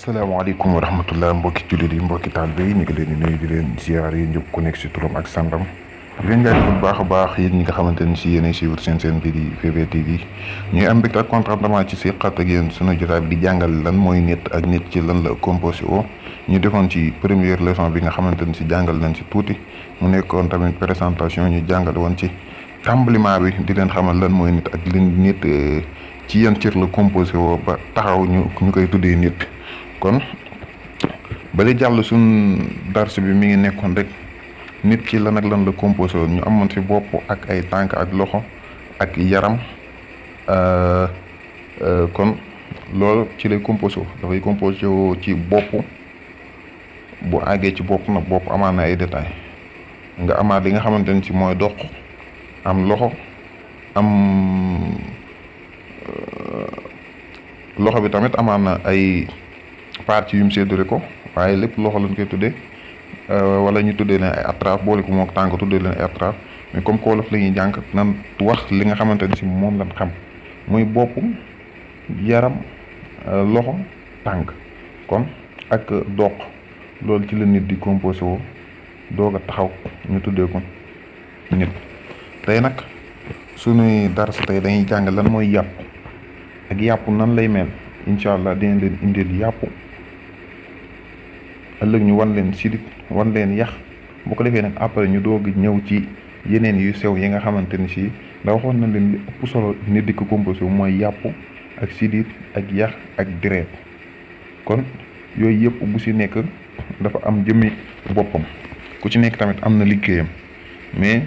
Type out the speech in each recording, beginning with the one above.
asalaamaaleykum wa rahmatullah mbokki jullit yi mbokki taalibe yi ñu ngi leen di nuyu di leen ziar yi ñëpp ku nekk si turam ak santam di leen jaajëfal bu baax a baax yéen ñi nga xamante ni si yéenay suivre seen bii di VB TV ñuy am mbégte ak contentement ci seqat ak yéen sunu jotaay bi di jàngal lan mooy nit ak nit ci lan la composé o ñu defoon ci première leçon bi nga xamante ni si jàngal nañ si tuuti mu nekkoon tamit présentation ñu jàngal woon ci tàmbaliment bi di leen xamal lan mooy nit ak li nit ci yan cër la composé woo ba taxaw ñu koy tuddee nit. kon bali jàll suñ dars bi mi ngi nekkoon rek nit ki lan ak lan la composé woon ñu amoon ci bopp ak ay tànk ak loxo ak yaram kon loolu ci lay composé dafay composé woo ci bopp bu àggee ci bopp nag bopp amaan na ay détails nga amaat li nga xamante ni ci mooy doq am loxo am loxo bi tamit amaan na ay parties yu mu séddale ko waaye lépp loxo lañ koy tuddee wala ñu tuddee leen ay atraf boole ko mook tànk tuddee leen ay atraf mais comme ko wolof la ñuy jàng nan wax li nga xamante ni si moom lañ xam muy bopp yaram loxo tànk kon ak doq loolu ci la nit di composé woo doog a taxaw ñu tuddee ko nit. tey nag suñuy dars tey dañuy jàng lan mooy yàpp ak yàpp nan lay mel incha allah dinañ leen indil yàpp ëllëg ñu wan leen sidit wan leen yax bu ko defee nag après ñu doog ñëw ci yeneen yu sew yi nga xamante ni si da waxoon na leen li ëpp solo nit di ko composé wu mooy yàpp ak sidit ak yax ak deret kon yooyu yëpp bu si nekk dafa am jëmmi boppam ku ci nekk tamit am na liggéeyam mais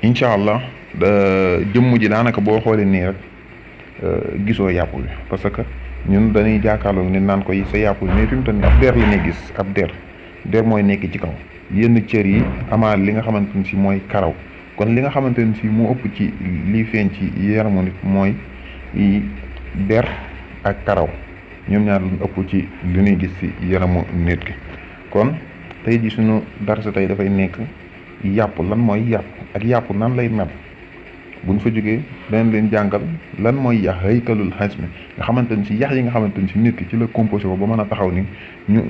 incha allah jëmm ji daanaka boo xoolee nii rek gisoo yàpp bi parce que ñun dañuy jàkkaarloo ni naan ko sa yàpp bi mais fi mu toll nii ab der la ñuy gis ab der mooy nekk ci kaw yenn cër yi amaat li nga xamante ni si mooy karaw kon li nga xamante ni si moo ëpp ci liy feeñ ci yaramu nit mooy der ak karaw ñoom ñaar luñ ëpp ci li ñuy gis ci yaramu nit ki kon tey ji suñu darsa tey dafay nekk yàpp lan mooy yàpp ak yàpp nan lay mel buñ fa jógee danañ leen jàngal lan mooy yax haykalul xasmi nga xamante ni si yax yi nga xamante ni si nit ki ci la composé ko ba mën a taxaw ni ñu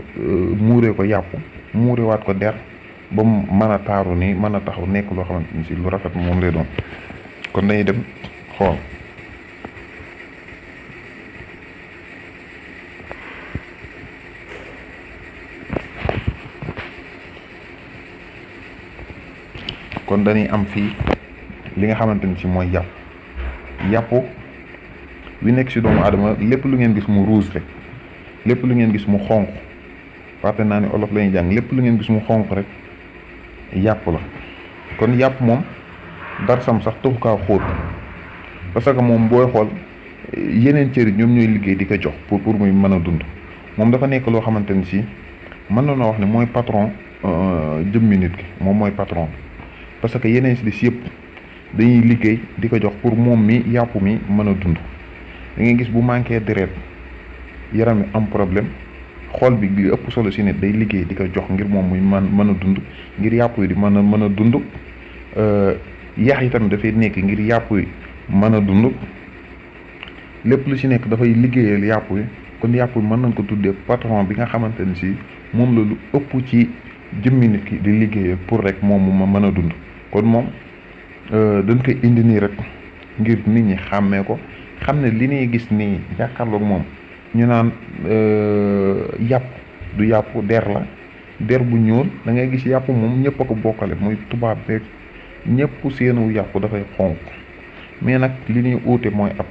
muuree ko yàpp muurewaat ko der ba mu mën a taaru ni mën a taxaw nekk loo xamante ni si lu rafet moom lay doon kon dañuy dem xool kon dañuy am fii li nga xamante ni si mooy yàpp wi nekk si doomu aadama lépp lu ngeen gis mu rouge rek lépp lu ngeen gis mu xonq fàtte naa ni olof la ñuy jàng lépp lu ngeen gis mu xonq rek yàpp la kon yàpp moom darsam sax taxu kaa xóot parce que moom booy xool yeneen cëri ñoom ñooy liggéey di ko jox pour muy mën a dund moom dafa nekk loo xamante ni si mën na wax ne mooy patron jëmmi nit ki moom mooy patron parce que yeneen si des yëpp dañuy liggéey di ko jox pour moom mi yàpp mi mën a dund da ngay gis bu manqué deret yaram mi am problème xool bi li ëpp solo si nit day liggéey di ko jox ngir moom muy mën a dund ngir yàpp yi di mën a dund yax yi tamit dafay nekk ngir yàpp yi mën a dund lépp lu si nekk dafay liggéeyal yàpp yi kon yàpp yi mën nañ ko tuddee patron bi nga xamante ni si moom la lu ëpp ci jëmmi nit ki di liggéeyal pour rek moom mu mën a dund kon moom dañ koy indi nii rek ngir nit ñi xàmmee ko xam ne li ñuy gis nii jàkkaarloog moom ñu naan yàpp du yàpp der la der bu ñuul da ngay gis yàpp moom ñëpp a ko bokkale muy tubaab beeg ñëpp seenu yàpp dafay xonq mais nag li ñuy uute mooy ab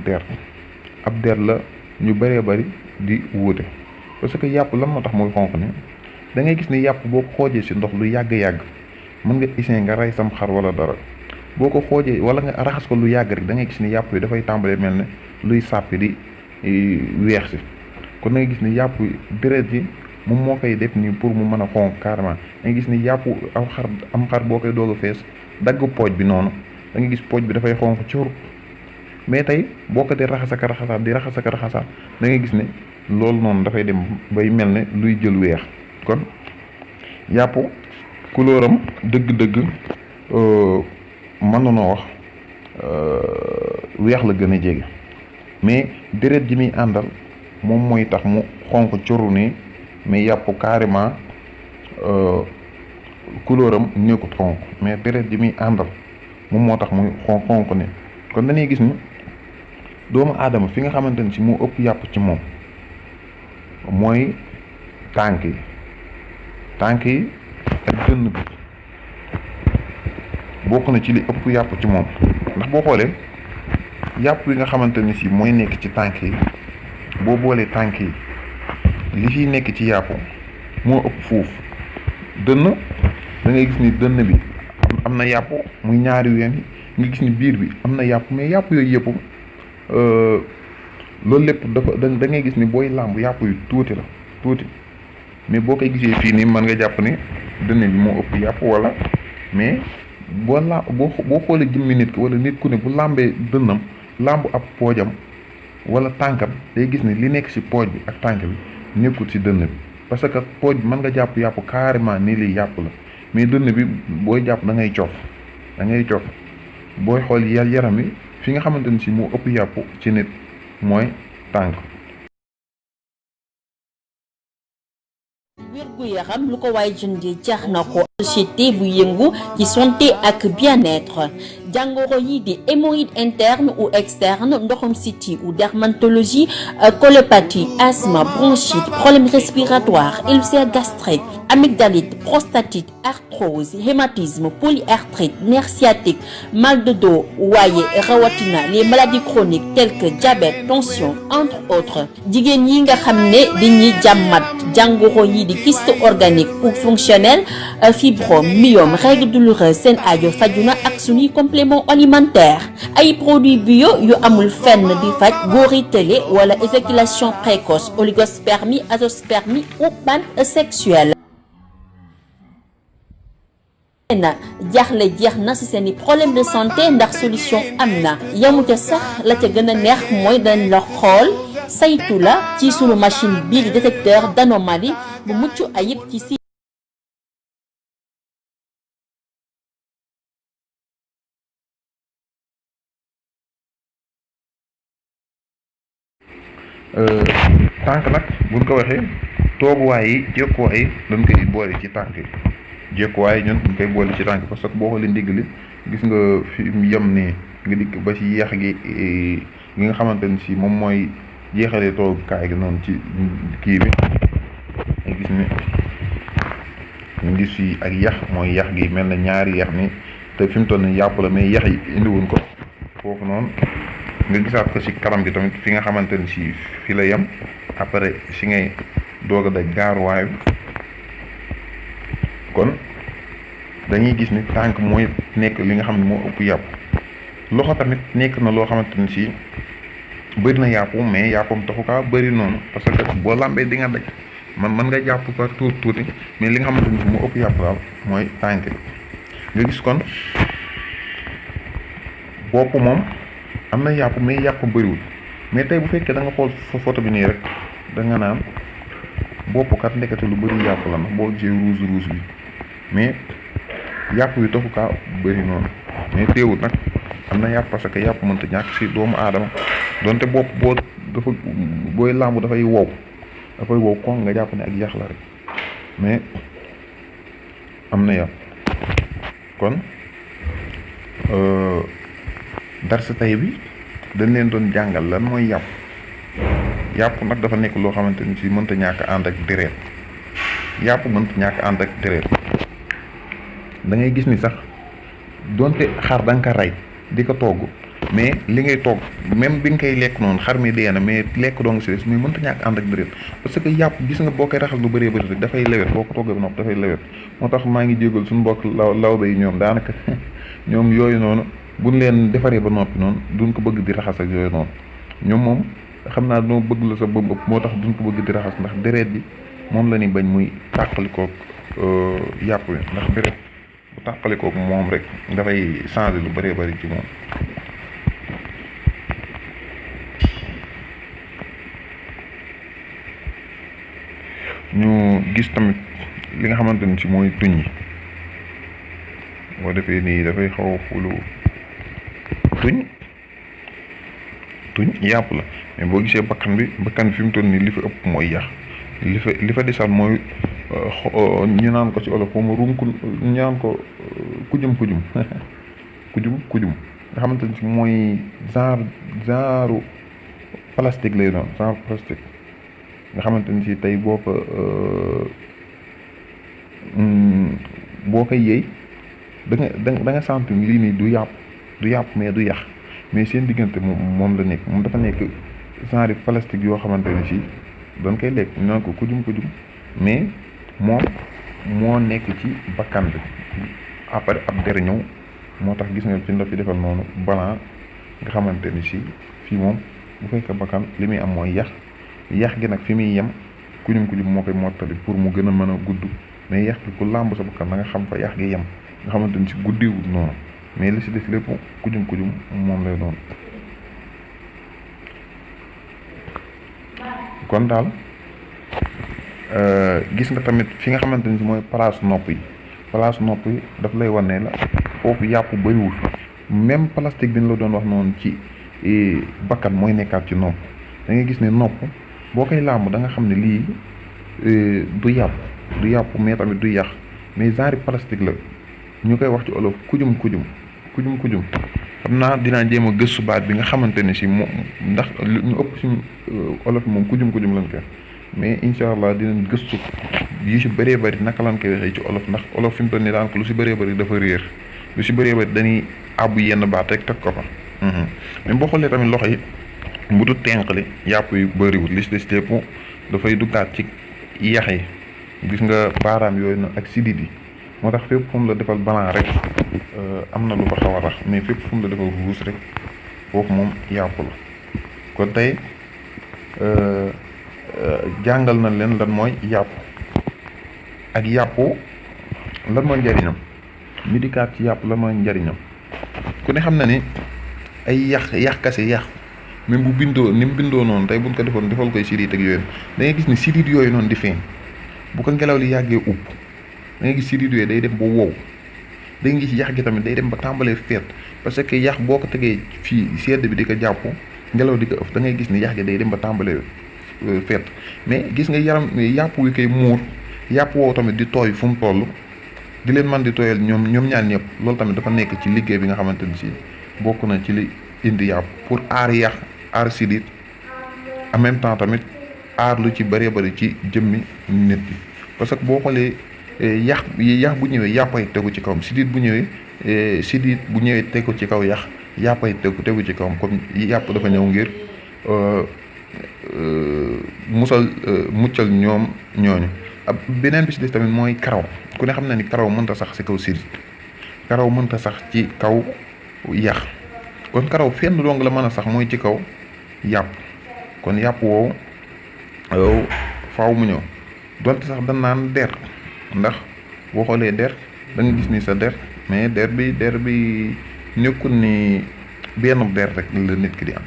der la ñu bëree bëri di wuute parce que yàpp lan moo tax muy xonq ni da ngay gis ne yàpp boo ko xoojee si ndox lu yàgg-yàgg mën nga essayer nga rey sam xar wala dara boo ko xoojee wala nga raxas ko lu yàgg rek da ngay gis ni yàpp yi dafay tàmbalee mel ne luy sàppi di weex si kon da ngay gis ni yàpp deret yi moom moo koy def nii pour mu mën a xonq carrément da ngay gis ni yàpp am xar boo koy doog a fees dagg pooj bi noonu da ngay gis pooj bi dafay xonq cur mais tey boo ko dee raxas ak raxasaat da ngay gis ne loolu noonu dafay dem bay mel ne luy jël weex kon yàpp couleur am dëgg-dëgg mën na noo wax weex la gën a jege mais deret ji muy àndal moom mooy tax mu xonq curu nii, mais yàpp carrément couleur am nekkut xonq, mais deret ji muy àndal moom moo tax muy xonq ni. kon dañuy gis ni doomu aadama fi nga xamante ni si moo ëpp yàpp ci moom mooy tànk yi ak dënn bi bokk na ci li ëpp yàpp ci moom. ndax boo xoolee yàpp yi nga xamante ni si mooy nekk ci tànk yi, boo boolee tànk yi li fiy nekk ci yàpp moo ëpp fuuf. dënn da ngay gis ni dënn bi am na yàpp muy ñaari ween yi, nga gis ni biir bi am na yàpp, mais yàpp yooyu yëpp loolu lépp dafa da ngay gis ni booy làmb yàpp yu tuuti mais boo koy gisee fii nii mën nga jàpp ni dënn bi moo ëpp yàpp wala, mais boo xoolee jëmmi nit ki wala nit ku ne bu làmbee dënnam làmb ab poojam wala tànkam day gis ni li nekk ci pooj bi ak tànk bi nekkul ci dënn bi, parce que pooj bi mën nga jàpp yàpp carrément nii lii yàpp la, mais dënn bi booy jàpp da ngay cof booy xool yaram wi fi nga xamante ni si moo ëpp yàpp ci nit mooy tànk. wérgu yaram lu ko waay jëndee jar na ko. société bu yëngu ci santé ak bien-être, jàngoro yi di hémorroïde interne ou externe, ndoxum siti ou dermatologie, colopathie, asthme, bronchite, problème respiratoire, ulcère gastrique, amygdalite, prostatite, arthrose, hématisme, polyarthrite, nerf sciatique, mal de dos, waaye rawatina les maladies chroniques telles que diabète, tension, entre autres. jigéen yi nga xam ne dañuy jàmmat jàngoro yi di kyste organique ou fonctionnel, fibrome, myome, règles douloureuses, seen aajo faju na ak suñuy complément alimentaire. ay produits bio yu amul fenn di faj góor yi tële wala éjaculation précoce, oligospermie, azoospermie ou panne sexuelle. na jaaxle jeex na ci seeni problème de santé ndax solution am na. yamu ca sax la ca gën a neex mooy dañ la xool saytu la ci sunu machine bii di détecteur d'anomalie bu mucc ayib ci si tànk nag buñ ko waxee tooguwaay yi jekkuwaay yi dañ koy boole ci tànk yi. jekkuwaay ñun dañ koy boole ci tànk parce que boo xoolee ndigg li gis nga fi mu yem nii nga dikk ba ci yeex gi gi nga xamante ni si moom mooy jeexalee toogukaay gi noonu ci kii bi nga gis ni ñu gis fii ak yax mooy yax gi mel na ñaari yax ni te fi mu toll nii yàpp la mais yax yi indiwuñ ko foofu noonu. nga gisaat ko ci kanam gi tamit fi nga xamante ni si fi la yem après si ngay doog a daj gaaruwaay bi. kon dañuy gis ni tànk mooy nekk li nga xam ne moo ëpp yàpp. loxo tamit nekk na loo xamante ni si bëri na yàpp mais yàppam taxu kaa bëri noonu parce que boo lambee di nga daj mën nga jàpp ko tuuti mais li nga xamante ni si moo ëpp yàpp daal mooy tànk nga gis kon bopp moom am na yàpp mais yàpp bëriwul mais tey bu fekkee da nga xool photo bi nii rek da nga naan bopp kat ndekete lu bëri yàpp la ndax boo gisee rouge bi mais yàpp wi taxu kaa bëri noonu mais teewul nag am na yàpp parce que yàpp mënta ñàkk ci doomu aadama donte bopp booy làmb dafay wow kon nga jàpp ne ak yax la rek mais am na yàpp. kon darsa tay bi dañ leen doon jàngal lan mooy yàpp nag dafa nekk loo xamante ni si mënta ñàkk ànd ak deret yàpp mënta ñàkk ànd ak deret da ngay gis ni sax donte xar da nga ko rey di ko togg mais li ngay togg même bi nga koy lekk noonu xar mi dee na mais lekk doo nga si des mais mënta ñàkk ànd ak deret parce que yàpp gis nga boo koy raxas lu bëree bëri rek dafay lewet boo ko toggee ba noppi dafay lewet moo tax maa ngi jégal suñu mbokk lawbe yi ñoom daanaka ñoom yooyu noonu buñ leen defaree ba noppi noonu duñ ko bëgg di raxas ak yooyu noonu ñoom moom xam naa doo bëgg la sa bëm ëpp moo tax duñ ko bëgg di raxas ndax deret bi moom la ñuy bañ muy tàqalikook yàpp wi ndax deret bu tàqalikook moom rek dafay changer lu bëree bëri ci moom. ñu gis tamit li nga xamante ni ci mooy tuñ yi boo defee nii dafay xaw a xulu tuñ yàpp la mais boo gisee bakkan bi fi mu toll nii li fa ëpp mooy yax li fa desal mooy ñu naan ko ci olof moom runku ñu naan ko kujum kujum nga xamante ni si mooy genre plastique lay doon genre plastique nga xamante ni si tey boo koy yëy da nga sentir lii nii du yàpp mais du yax mais seen diggante moom la nekk moom dafa nekk genre plastique yoo xamante ni si dañ koy lekk ñu naan ko kujum mais moom moo nekk ci bakkan bi après ab der ñëw moo tax gis nga fi la fi defal noonu balan nga xamante ni si fii moom bu fekkee bakkan li muy am mooy yax gi nag fi muy yem kujum moo koy mottali pour mu gën a mën a gudd mais yax gi ku làmb sa bakkan da nga xam fa yax gi yem nga xamante ni si guddiwul noonu mais li si des lépp kujum moom lay doon. kon daal gis nga tamit fi nga xamante ni si mooy place nopp yi daf lay wan ne la foofu yàpp bëriwul même plastique bi ñu la doon wax noonu ci bakkan mooy nekkaat ci nopp da ngay gis ne nopp boo koy làmb da nga xam ne lii du yàpp mais tamit du yax mais genre plastique la ñu koy wax ci olof kujum xam naa dinaa jéem a gëstu baat bi nga xamante ne si moom ndax ñu ëpp si olof moom kujum lañ koy mais incha allah dinañ gëstu yu si bëree bëri naka lañ koy waxee ci olof ndax olof fi mu toll nii daan ko lu si bëree bëri dafa réer lu si bëree bëri dañuy àbbu yenn baat rek teg ko fa. mais boo xoolee tamit loxo yi bu du tenqali yàpp yu bëriwul li si des lépp dafay duggaat ci yax yi gis nga baaraam yooyu noonu ak sidit yi moo tax fépp fu mu la defal balan rek am na lu ko xaw a rax mais fépp fu mu la defal ruus rek foofu moom yàpp la kon tey jàngal na leen lan mooy yàpp ak yàppu lan mooy njariñam ñu dikkaat ci yàpp lan mooy njariñam ku ne xam na ni ay yax kase yax même bu bindoo ni mu bindoo noonu tey buñ ko defal koy sidit ak yooyu da ngay gis ni sidit yooyu noonu di feeñ bu ko ngelaw li yàggee upp da ngay gis sidit yooyu day dem ba wow da ngay gis yax gi tamit day dem ba tàmbalee feet parce que yax boo ko tegee fii sedd bi di ko jàpp ngelaw di ko ëf da ngay gis ni yax gi day dem ba tàmbalee feet mais gis nga yàpp wi koy muur yàpp woowu tamit di tooy fu mu toll di leen man di tooyal ñoom ñaar ñëpp loolu tamit dafa nekk ci liggéey bi nga xamante ni si bokk na ci li indi yàpp pour aar yax aar sidit en même temps tamit aar lu ci bëree bëri ci jëmmi nit bi parce que boo xoolee yax bu ñëwee yàppay tegu ci kawam sidit bu ñëwee tegu ci kaw yax yàppay tegu ci kawam comme yàpp dafa ñëw ngir muccal ñooñu beneen bi si des tamit mooy karaw ku ne xam na ni karaw mënta sax ci kaw sidit karaw mënta sax ci kaw yax kon karaw fenn dong la mën a sax mooy ci kaw yàpp kon yàpp woowu faaw mu ñëw donte sax dañ naan der ndax boo xoolee der da nga gis ni sa der mais der bi nekkul ni benn der rek la nit ki di am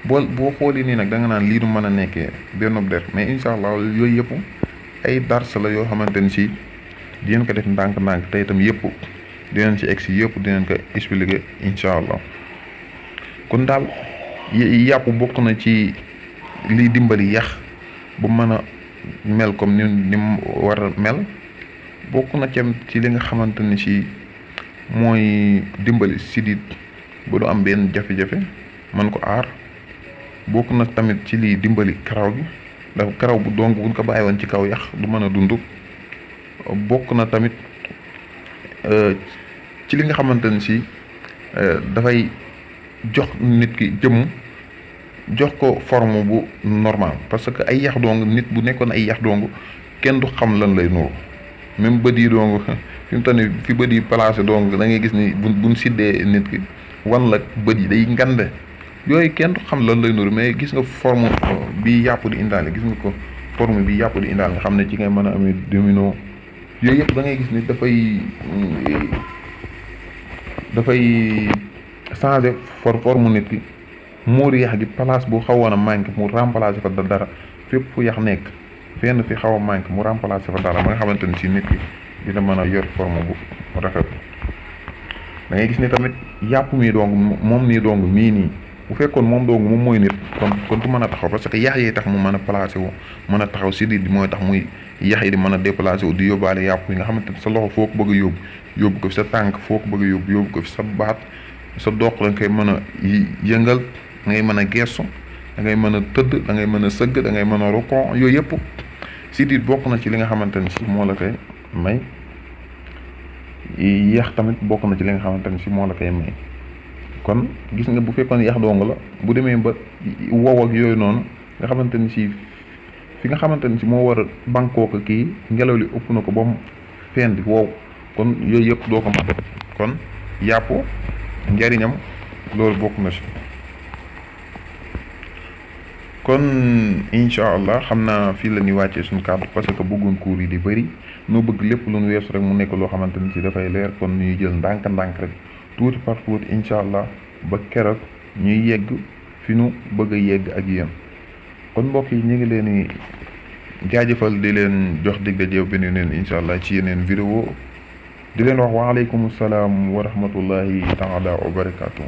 boo xoolee nii nag da nga naan lii du mën a nekkee benn der mais incha allah yooyu yëpp ay dars la yoo xamante ni si dinañ ko def ndànk-ndànk te itam yëpp dinañ ci egg si yëpp dinañ ko expliquer incha allah kon daal yàpp bokk na ci liy dimbali yax bu mën a mel comme ni mu war a mel bokk na ci li nga xamante ni si mooy dimbali sidit ba du am benn jafe-jafe mën ko aar bokk na tamit ci liy dimbali karaw gi ndax karaw bu donc buñ ko bàyyi woon ci kaw yax du mën a dund bokk na tamit ci li nga xamante ni si dafay jox nit ki jëmm jox ko forme bu normal parce que ay yax dong nit bu nekkoon ay yax dong kenn du xam lan lay nuru même bët yi dong fi mu toll nii fi bët yi placé dong da ngay gis ni buñ siddee nit ki wan la bët yi day ngande yooyu kenn du xam lan lay nuru mais gis nga forme bi yàpp di indaale gis nga ko forme bi yàpp di indaale nga xam ne ci ngay mën a amee domino yooyu yëpp da ngay gis ni dafay changer forme nit ki muur yax gi place bu xawoon a manqué mu remplacer fa dara fépp fu yax nekk fenn fi xaw a manqué mu remplacer fa dara ba nga xamante ni si nit ki dina mën a yor forme bu rafet da ngay gis ni tamit yàpp mii dong moom nii dong mii nii bu fekkoon moom dong moom mooy nit kon du mën a taxaw parce que yax yi tax mu mën a placé wu mën a taxaw sidit bi mooy tax muy yax yi di mën a déplacé wu di yóbbaale yàpp yi nga xamante ne sa loxo foo ko bëgg a yóbbu ko fi sa tànk foo ko bëgg a yóbbu ko fi sa baat sa doq da nga koy mën a yëngal da ngay mën a gestu da ngay mën a tëdd da ngay mën a sëgg da ngay mën a rukon yooyu yëpp sidit bokk na ci li nga xamante ne si moo la koy may yax tamit bokk na ci li nga xamante ne si moo la koy may kon gis nga bu fekkoon yax dong la bu demee ba wow ak yooyu noonu nga xamante ni si fi nga xamante ni si moo war a bankoo ko kii ngelaw li ëpp na ko ba mu fendi wow kon yooyu yëpp doo ko mën kon yàpp njariñam loolu bokk na si kon incha allah xam naa fii la ñuy wàccee suñu kàddu parce que bëggoon cours yi di bëri noo bëgg lépp lu ñu weesu rek mu nekk loo xamante ni si dafay leer kon ñuy jël ndànk-ndànk rek tuuti par tuuti incha allah ba keroog ñuy yegg fi nu bëgg a yegg ak yéen kon mbokk yi ñu ngi leen di jaajëfal di leen jox dig daje beneen leen incha allah ci yeneen vidéo di leen wax waaleykum salaam wa rahmatullahi taala wa barakaatu.